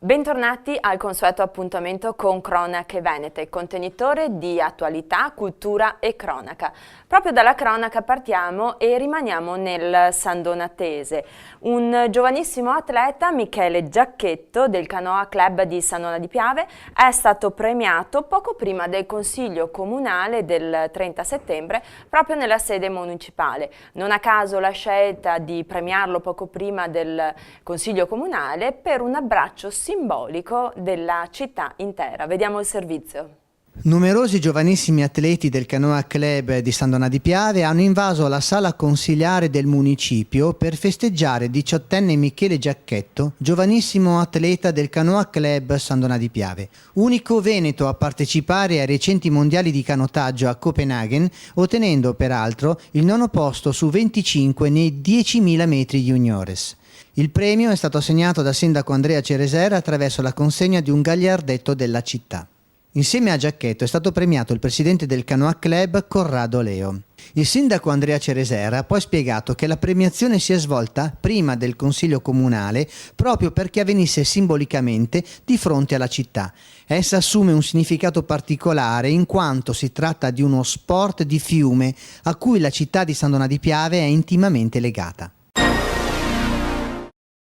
Bentornati al consueto appuntamento con Cronache Venete, contenitore di attualità, cultura e cronaca. Proprio dalla cronaca partiamo e rimaniamo nel Sandonatese. Un giovanissimo atleta, Michele Giacchetto, del Canoa Club di Sandona di Piave, è stato premiato poco prima del Consiglio Comunale del 30 settembre, proprio nella sede municipale. Non a caso la scelta di premiarlo poco prima del Consiglio Comunale per un abbraccio simbolico della città intera. Vediamo il servizio. Numerosi giovanissimi atleti del Canoa Club di Sandona di Piave hanno invaso la sala consiliare del municipio per festeggiare il 18enne Michele Giacchetto, giovanissimo atleta del Canoa Club Sandona di Piave, unico veneto a partecipare ai recenti mondiali di canottaggio a Copenaghen, ottenendo peraltro il 9° posto su 25 nei 10.000 metri juniores. Il premio è stato assegnato dal sindaco Andrea Ceresera attraverso la consegna di un gagliardetto della città. Insieme a Giacchetto è stato premiato il presidente del Canoa Club Corrado Leo. Il sindaco Andrea Ceresera ha poi spiegato che la premiazione si è svolta prima del Consiglio Comunale proprio perché avvenisse simbolicamente di fronte alla città. Essa assume un significato particolare in quanto si tratta di uno sport di fiume a cui la città di Sandona di Piave è intimamente legata.